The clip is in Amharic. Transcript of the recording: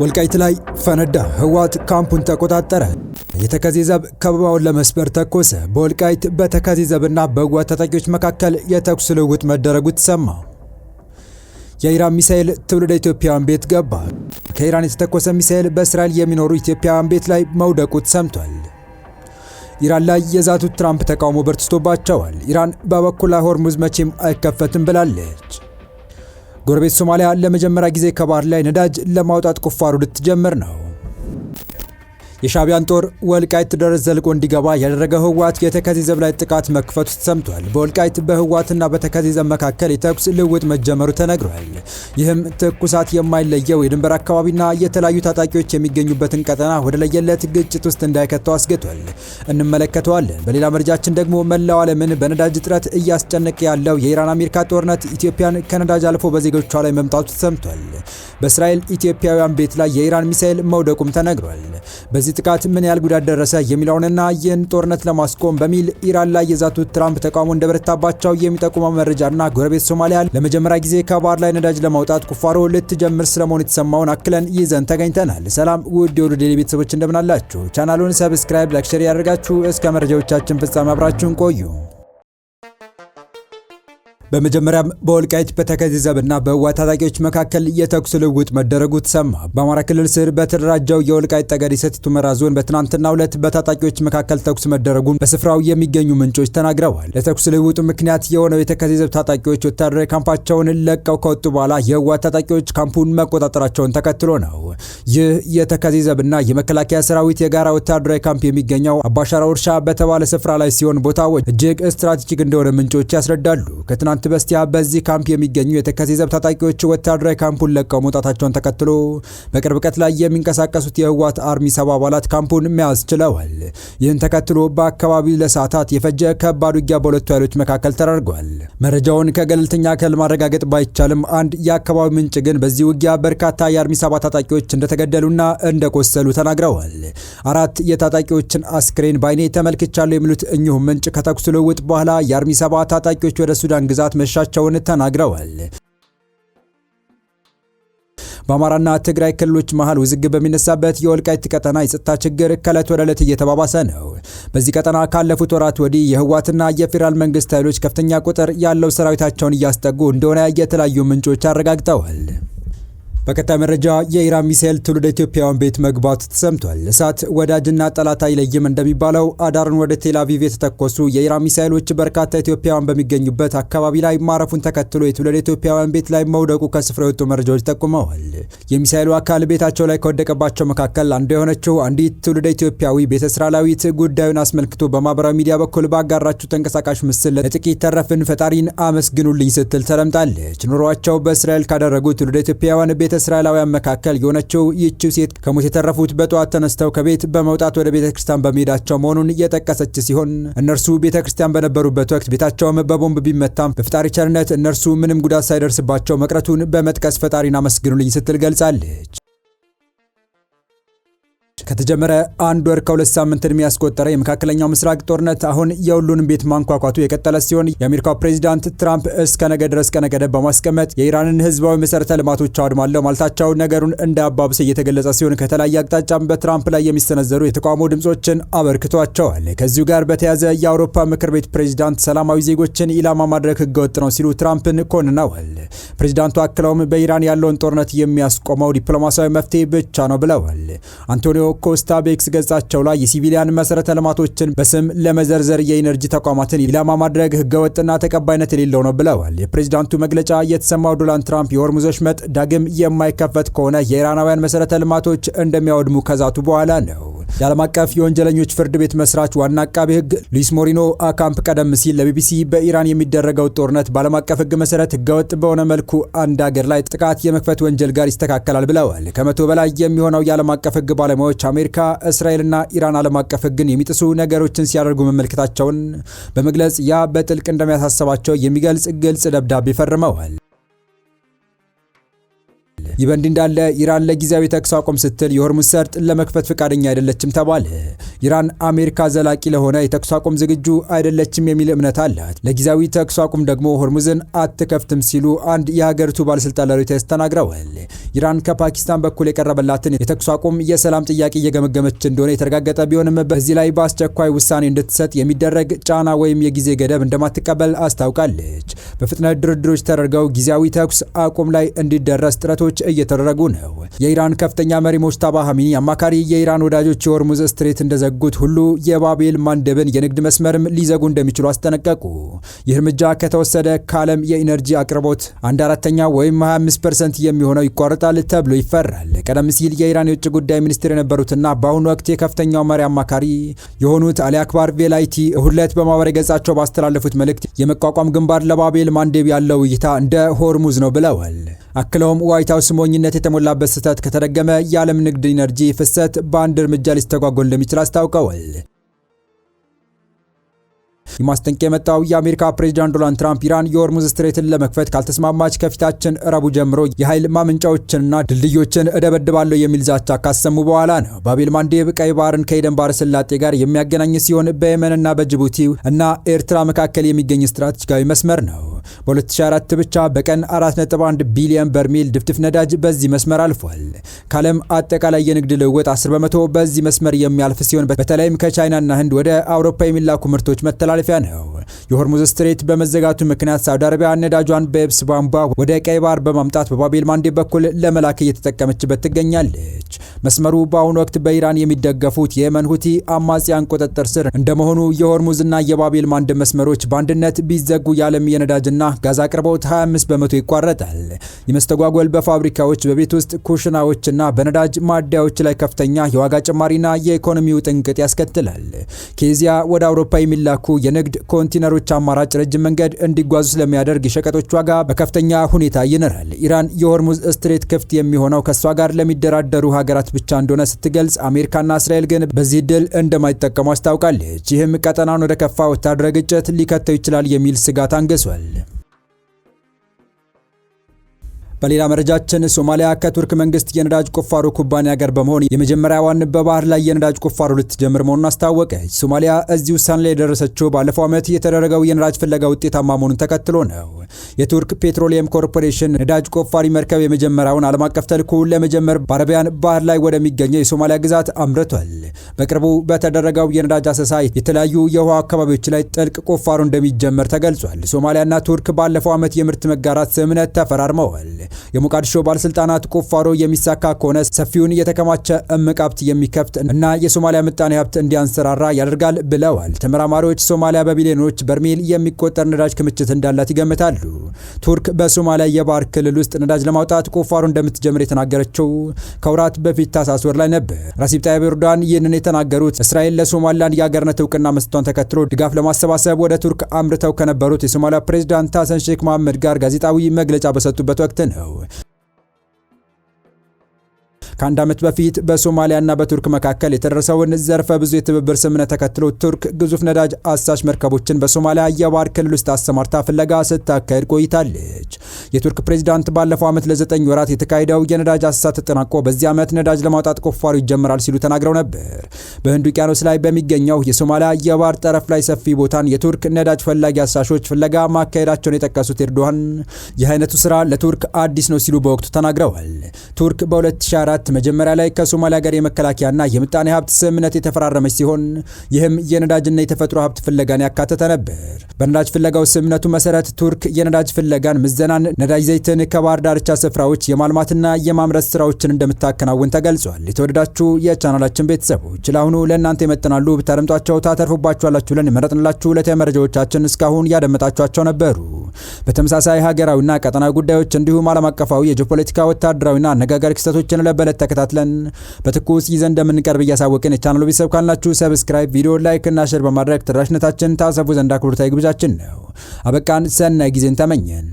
ወልቃይት ላይ ፈነዳ። ህወሓት ካምፑን ተቆጣጠረ። የተከዜ ዘብ ከበባውን ለመስበር ተኮሰ። በወልቃይት በተከዜ ዘብና በህወሓት ታጣቂዎች መካከል የተኩስ ልውውጥ መደረጉ ተሰማ። የኢራን ሚሳኤል ትውልደ ኢትዮጵያውያን ቤት ገባ። ከኢራን የተተኮሰ ሚሳኤል በእስራኤል የሚኖሩ ኢትዮጵያውያን ቤት ላይ መውደቁ ተሰምቷል። ኢራን ላይ የዛቱት ትራምፕ ተቃውሞ በርትቶባቸዋል። ኢራን በበኩሏ ሆርሙዝ መቼም አይከፈትም ብላለች። ጎረቤት ሶማሊያ ለመጀመሪያ ጊዜ ከባህር ላይ ነዳጅ ለማውጣት ቁፋሮ ልትጀምር ነው። የሻዕቢያን ጦር ወልቃይት ድረስ ዘልቆ እንዲገባ ያደረገው ህወሓት የተከዜ ዘብ ላይ ጥቃት መክፈቱ ተሰምቷል። በወልቃይት በህወሓትና በተከዜ ዘብ መካከል የተኩስ ልውውጥ መጀመሩ ተነግሯል። ይህም ትኩሳት የማይለየው የድንበር አካባቢና የተለያዩ ታጣቂዎች የሚገኙበትን ቀጠና ወደ ለየለት ግጭት ውስጥ እንዳይከተው አስግቷል። እንመለከተዋለን። በሌላ መረጃችን ደግሞ መላው ዓለምን በነዳጅ እጥረት እያስጨነቀ ያለው የኢራን አሜሪካ ጦርነት ኢትዮጵያን ከነዳጅ አልፎ በዜጎቿ ላይ መምጣቱ ተሰምቷል። በእስራኤል ኢትዮጵያውያን ቤት ላይ የኢራን ሚሳኤል መውደቁም ተነግሯል። በዚህ ጥቃት ምን ያህል ጉዳት ደረሰ የሚለውንና ይህን ጦርነት ለማስቆም በሚል ኢራን ላይ የዛቱት ትራምፕ ተቃውሞ እንደበረታባቸው የሚጠቁመው መረጃና ጎረቤት ሶማሊያ ለመጀመሪያ ጊዜ ከባህር ላይ ነዳጅ ለማውጣት ቁፋሮ ልትጀምር ስለመሆኑ የተሰማውን አክለን ይዘን ተገኝተናል። ሰላም ውድ የወሎ ዴይሊ ቤተሰቦች እንደምናላችሁ። ቻናሉን ሰብስክራይብ፣ ላይክ፣ ሼር ያደርጋችሁ እስከ መረጃዎቻችን ፍጻሜ አብራችሁን ቆዩ። በመጀመሪያም በወልቃይት በተከዜ ዘብና በህወሓት ታጣቂዎች መካከል የተኩስ ልውውጥ መደረጉ ተሰማ። በአማራ ክልል ስር በተደራጀው የወልቃይት ጠገዴ ሰቲት ሁመራ ዞን በትናንትናው ዕለት በታጣቂዎች መካከል ተኩስ መደረጉን በስፍራው የሚገኙ ምንጮች ተናግረዋል። ለተኩስ ልውውጡ ምክንያት የሆነው የተከዜ ዘብ ታጣቂዎች ወታደራዊ ካምፓቸውን ለቀው ከወጡ በኋላ የህወሓት ታጣቂዎች ካምፑን መቆጣጠራቸውን ተከትሎ ነው። ይህ የተከዜ ዘብና የመከላከያ ሰራዊት የጋራ ወታደራዊ ካምፕ የሚገኘው አባሻራ ውርሻ በተባለ ስፍራ ላይ ሲሆን ቦታው እጅግ ስትራቴጂክ እንደሆነ ምንጮች ያስረዳሉ። ከትናንት በስቲያ በዚህ ካምፕ የሚገኙ የተከዜ ዘብ ታጣቂዎች ወታደራዊ ካምፑን ለቀው መውጣታቸውን ተከትሎ በቅርብ ርቀት ላይ የሚንቀሳቀሱት የህወሓት አርሚ 70 አባላት ካምፑን መያዝ ችለዋል። ይህን ተከትሎ በአካባቢው ለሰዓታት የፈጀ ከባድ ውጊያ በሁለቱ ኃይሎች መካከል ተደርጓል። መረጃውን ከገለልተኛ አካል ማረጋገጥ ባይቻልም አንድ የአካባቢው ምንጭ ግን በዚህ ውጊያ በርካታ የአርሚ 70 ታጣቂዎች እንደተገደሉና እንደቆሰሉ ተናግረዋል። 4 የታጣቂዎችን አስክሬን ባይኔ ተመልክቻለሁ የሚሉት እኚሁ ምንጭ ከተኩስ ልውውጥ በኋላ የአርሚ 70 ታጣቂዎች ወደ ሱዳን ግዛት መሻቸውን ተናግረዋል። በአማራና ትግራይ ክልሎች መሃል ውዝግብ በሚነሳበት የወልቃይት ቀጠና የጸጥታ ችግር ከዕለት ወደ ዕለት እየተባባሰ ነው። በዚህ ቀጠና ካለፉት ወራት ወዲህ የህወሓትና የፌዴራል መንግስት ኃይሎች ከፍተኛ ቁጥር ያለው ሰራዊታቸውን እያስጠጉ እንደሆነ የተለያዩ ምንጮች አረጋግጠዋል። በቀጣይ መረጃ የኢራን ሚሳኤል ትውልደ ኢትዮጵያውያን ቤት መግባቱ ተሰምቷል። እሳት ወዳጅና ጠላት አይለይም እንደሚባለው አዳርን ወደ ቴል አቪቭ የተተኮሱ የኢራን ሚሳኤሎች በርካታ ኢትዮጵያውያን በሚገኙበት አካባቢ ላይ ማረፉን ተከትሎ የትውልደ ኢትዮጵያውያን ቤት ላይ መውደቁ ከስፍራው የወጡ መረጃዎች ጠቁመዋል። የሚሳኤሉ አካል ቤታቸው ላይ ከወደቀባቸው መካከል አንዱ የሆነችው አንዲት ትውልደ ኢትዮጵያዊ ቤተ እስራኤላዊት ጉዳዩን አስመልክቶ በማህበራዊ ሚዲያ በኩል ባጋራችው ተንቀሳቃሽ ምስል ለጥቂት ተረፍን ፈጣሪን አመስግኑልኝ ስትል ተደምጣለች። ኑሯቸው በእስራኤል ካደረጉ ትውልደ ኢትዮጵያውያን ቤተ እስራኤላውያን መካከል የሆነችው ይህችው ሴት ከሞት የተረፉት በጠዋት ተነስተው ከቤት በመውጣት ወደ ቤተክርስቲያን በመሄዳቸው መሆኑን እየጠቀሰች ሲሆን እነርሱ ቤተክርስቲያን በነበሩበት ወቅት ቤታቸውም በቦምብ ቢመታም በፈጣሪ ቸርነት እነርሱ ምንም ጉዳት ሳይደርስባቸው መቅረቱን በመጥቀስ ፈጣሪን አመስግኑልኝ ስትል ገልጻለች። ከተጀመረ አንድ ወር ከ2 ሳምንት ዕድሜ ያስቆጠረ የመካከለኛው ምስራቅ ጦርነት አሁን የሁሉንም ቤት ማንኳኳቱ የቀጠለ ሲሆን የአሜሪካው ፕሬዚዳንት ትራምፕ እስከ ነገ ድረስ ቀነ ገደብ በማስቀመጥ የኢራንን ህዝባዊ መሰረተ ልማቶች አውድማለሁ ማለታቸው ነገሩን እንዳያባብስ እየተገለጸ ሲሆን ከተለያየ አቅጣጫም በትራምፕ ላይ የሚሰነዘሩ የተቃውሞ ድምጾችን አበርክቷቸዋል። ከዚሁ ጋር በተያያዘ የአውሮፓ ምክር ቤት ፕሬዚዳንት ሰላማዊ ዜጎችን ኢላማ ማድረግ ህገወጥ ነው ሲሉ ትራምፕን ኮንነዋል። ፕሬዚዳንቱ አክለውም በኢራን ያለውን ጦርነት የሚያስቆመው ዲፕሎማሲያዊ መፍትሄ ብቻ ነው ብለዋል። አንቶኒዮ ኮስታ በኤክስ ገጻቸው ላይ የሲቪሊያን መሰረተ ልማቶችን በስም ለመዘርዘር የኢነርጂ ተቋማትን ኢላማ ማድረግ ህገወጥና ተቀባይነት የሌለው ነው ብለዋል። የፕሬዝዳንቱ መግለጫ የተሰማው ዶናልድ ትራምፕ የሆርሙዝ ወሽመጥ ዳግም የማይከፈት ከሆነ የኢራናውያን መሰረተ ልማቶች እንደሚያወድሙ ከዛቱ በኋላ ነው። የዓለም አቀፍ የወንጀለኞች ፍርድ ቤት መስራች ዋና አቃቤ ህግ ሉዊስ ሞሪኖ አካምፕ ቀደም ሲል ለቢቢሲ በኢራን የሚደረገው ጦርነት በዓለም አቀፍ ህግ መሰረት ህገወጥ በሆነ መልኩ አንድ ሀገር ላይ ጥቃት የመክፈት ወንጀል ጋር ይስተካከላል ብለዋል። ከ100 በላይ የሚሆነው የዓለም አቀፍ ህግ ባለሙያዎች አሜሪካ፣ እስራኤልና ኢራን ዓለም አቀፍ ህግን የሚጥሱ ነገሮችን ሲያደርጉ መመልከታቸውን በመግለጽ ያ በጥልቅ እንደሚያሳስባቸው የሚገልጽ ግልጽ ደብዳቤ ፈርመዋል። ይህ በእንዲህ እንዳለ ኢራን ለጊዜያዊ ተኩስ አቁም ስትል የሆርሙዝ ሰርጥ ለመክፈት ፈቃደኛ አይደለችም ተባለ። ኢራን አሜሪካ ዘላቂ ለሆነ የተኩስ አቁም ዝግጁ አይደለችም የሚል እምነት አላት። ለጊዜያዊ ተኩስ አቁም ደግሞ ሆርሙዝን አትከፍትም ሲሉ አንድ የሀገሪቱ ባለስልጣን ለሮይተርስ ተናግረዋል። ኢራን ከፓኪስታን በኩል የቀረበላትን የተኩስ አቁም የሰላም ጥያቄ እየገመገመች እንደሆነ የተረጋገጠ ቢሆንም በዚህ ላይ በአስቸኳይ ውሳኔ እንድትሰጥ የሚደረግ ጫና ወይም የጊዜ ገደብ እንደማትቀበል አስታውቃለች። በፍጥነት ድርድሮች ተደርገው ጊዜያዊ ተኩስ አቁም ላይ እንዲደረስ ጥረቶች እየተደረጉ ነው። የኢራን ከፍተኛ መሪ ሞጅታባ ኻሜኒ አማካሪ የኢራን ወዳጆች የሆርሙዝ ስትሬት እንደዘጉት ሁሉ የባቤል ማንደብን የንግድ መስመርም ሊዘጉ እንደሚችሉ አስጠነቀቁ። ይህ እርምጃ ከተወሰደ ከዓለም የኢነርጂ አቅርቦት 1/4 ወይም 25% የሚሆነው ይቋረጣል ተብሎ ይፈራል። ቀደም ሲል የኢራን የውጭ ጉዳይ ሚኒስትር የነበሩትና በአሁኑ ወቅት የከፍተኛው መሪ አማካሪ የሆኑት አሊ አክባር ቬላይቲ እሁድ ዕለት በማህበራዊ ገጻቸው ባስተላለፉት መልእክት የመቋቋም ግንባር ለባቤል ማንደብ ያለው እይታ እንደ ሆርሙዝ ነው ብለዋል። አክለውም ዋይት ሃውስ ሞኝነት የተሞላበት ስህተት ከተደገመ የዓለም ንግድ ኢነርጂ ፍሰት በአንድ እርምጃ ሊስተጓጎል እንደሚችል አስታውቀዋል። የማስጠንቀቂያ የመጣው የአሜሪካ ፕሬዝዳንት ዶናልድ ትራምፕ ኢራን የሆርሙዝ ስትሬትን ለመክፈት ካልተስማማች ከፊታችን ረቡዕ ጀምሮ የኃይል ማመንጫዎችንና ድልድዮችን እደበድባለሁ የሚል ዛቻ ካሰሙ በኋላ ነው። ባቤል ማንደብ ቀይ ባህርን ከኤደን ባህረ ሰላጤ ጋር የሚያገናኝ ሲሆን በየመንና በጅቡቲ እና ኤርትራ መካከል የሚገኝ ስትራቴጂካዊ መስመር ነው። በ2024 ብቻ በቀን 4.1 ቢሊዮን በርሜል ድፍድፍ ነዳጅ በዚህ መስመር አልፏል። ከዓለም አጠቃላይ የንግድ ልውውጥ 10% በዚህ መስመር የሚያልፍ ሲሆን በተለይም ከቻይናና ህንድ ወደ አውሮፓ የሚላኩ ምርቶች መተላለፊያ ነው። የሆርሙዝ ስትሬት በመዘጋቱ ምክንያት ሳውዲ አረቢያ ነዳጇን በየብስ ቧንቧ ወደ ቀይ ባህር በማምጣት በባቤል ማንደብ በኩል ለመላክ እየተጠቀመች ትገኛለች። መስመሩ በአሁኑ ወቅት በኢራን የሚደገፉት የየመን ሁቲ አማጽያን ቁጥጥር ስር እንደመሆኑ የሆርሙዝና የባቤል ማንደብ መስመሮች በአንድነት ቢዘጉ የዓለም የነዳጅና ጋዝ አቅርቦት 25% ይቋረጣል። የመስተጓጎል በፋብሪካዎች፣ በቤት ውስጥ ኩሽናዎችና በነዳጅ ማደያዎች ላይ ከፍተኛ የዋጋ ጭማሪና የኢኮኖሚው ጥንቅጥ ያስከትላል። ከኤዚያ ወደ አውሮፓ የሚላኩ የንግድ ኮንቴነሮች አማራጭ ረጅም መንገድ እንዲጓዙ ስለሚያደርግ የሸቀጦች ዋጋ በከፍተኛ ሁኔታ ይነራል። ኢራን የሆርሙዝ ስትሬት ክፍት የሚሆነው ከሷ ጋር ለሚደራደሩ ሀገራት ብቻ እንደሆነ ስትገልጽ፣ አሜሪካና እስራኤል ግን በዚህ ድል እንደማይጠቀሙ አስታውቃለች። ይህም ቀጠናውን ወደ ከፋ ወታደራዊ ግጭት ሊከተው ይችላል የሚል ስጋት አንግሷል። በሌላ መረጃችን ሶማሊያ ከቱርክ መንግስት የነዳጅ ቁፋሮ ኩባንያ ጋር በመሆን የመጀመሪያዋን በባህር ላይ የነዳጅ ቁፋሮ ልትጀምር መሆኑን አስታወቀች። ሶማሊያ እዚህ ውሳኔ ላይ የደረሰችው ባለፈው ዓመት የተደረገው የነዳጅ ፍለጋ ውጤታማ መሆኑን ተከትሎ ነው። የቱርክ ፔትሮሊየም ኮርፖሬሽን ነዳጅ ቆፋሪ መርከብ የመጀመሪያውን ዓለም አቀፍ ተልዕኮ ለመጀመር በአረቢያን ባህር ላይ ወደሚገኘው የሶማሊያ ግዛት አምርቷል። በቅርቡ በተደረገው የነዳጅ አሰሳ የተለያዩ የውሃ አካባቢዎች ላይ ጥልቅ ቁፋሮ እንደሚጀመር ተገልጿል። ሶማሊያና ቱርክ ባለፈው ዓመት የምርት መጋራት ስምምነት ተፈራርመዋል። የሞቃዲሾ ባለስልጣናት ቁፋሮ የሚሳካ ከሆነ ሰፊውን የተከማቸ እምቅ ሀብት የሚከፍት እና የሶማሊያ ምጣኔ ሀብት እንዲያንሰራራ ያደርጋል ብለዋል። ተመራማሪዎች ሶማሊያ በቢሊዮኖች በርሜል የሚቆጠር ነዳጅ ክምችት እንዳላት ይገምታሉ። ቱርክ በሶማሊያ የባህር ክልል ውስጥ ነዳጅ ለማውጣት ቁፋሮ እንደምትጀምር የተናገረችው ከወራት በፊት ታህሳስ ወር ላይ ነበር። ረሲብ ጣይብ ኤርዶዋን ይህንን የተናገሩት እስራኤል ለሶማሊላንድ የሀገርነት እውቅና መስጠቷን ተከትሎ ድጋፍ ለማሰባሰብ ወደ ቱርክ አምርተው ከነበሩት የሶማሊያ ፕሬዝዳንት ሐሰን ሼክ መሐመድ ጋር ጋዜጣዊ መግለጫ በሰጡበት ወቅት ነው። ከአንድ ዓመት በፊት በሶማሊያና በቱርክ መካከል የተደረሰውን ዘርፈ ብዙ የትብብር ስምምነት ተከትሎ ቱርክ ግዙፍ ነዳጅ አሳሽ መርከቦችን በሶማሊያ የባህር ክልል ውስጥ አሰማርታ ፍለጋ ስታካሄድ ቆይታለች። የቱርክ ፕሬዝዳንት ባለፈው ዓመት ለ9 ወራት የተካሄደው የነዳጅ አሰሳ ተጠናቆ በዚህ ዓመት ነዳጅ ለማውጣት ቁፋሮ ይጀምራል ሲሉ ተናግረው ነበር። በህንድ ውቅያኖስ ላይ በሚገኘው የሶማሊያ የባህር ጠረፍ ላይ ሰፊ ቦታን የቱርክ ነዳጅ ፈላጊ አሳሾች ፍለጋ ማካሄዳቸውን የጠቀሱት ኤርዶዋን ይህ አይነቱ ስራ ለቱርክ አዲስ ነው ሲሉ በወቅቱ ተናግረዋል። ቱርክ በ2004 መጀመሪያ ላይ ከሶማሊያ ጋር የመከላከያና የምጣኔ ሀብት ስምምነት የተፈራረመች ሲሆን ይህም የነዳጅና የተፈጥሮ ሀብት ፍለጋን ያካተተ ነበር። በነዳጅ ፍለጋው ስምምነቱ መሰረት ቱርክ የነዳጅ ፍለጋን፣ ምዘናን፣ ነዳጅ ዘይትን ከባህር ዳርቻ ስፍራዎች የማልማትና የማምረት ስራዎችን እንደምታከናውን ተገልጿል። የተወደዳችሁ የቻናላችን ቤተሰቦች ለአሁኑ ለእናንተ ይመጥናሉ ብታደምጧቸው ታተርፉባችኋላችሁ ብለን የመረጥንላችሁ ዕለታዊ መረጃዎቻችን እስካሁን ያደመጣችኋቸው ነበሩ። በተመሳሳይ ሀገራዊና ቀጠናዊ ጉዳዮች እንዲሁም ዓለም አቀፋዊ የጂኦፖለቲካ ወታደራዊና አነጋጋሪ ክስተቶችን ለበለት ተከታትለን በትኩስ ይዘን እንደምንቀርብ እያሳወቅን የቻናሉ ቤተሰብ ካልናችሁ ሰብስክራይብ፣ ቪዲዮ ላይክ እና ሼር በማድረግ ተደራሽነታችን ታሰፉ ዘንድ አክብሮታዊ ግብዣችን ነው። አበቃን። ሰናይ ጊዜን ተመኘን።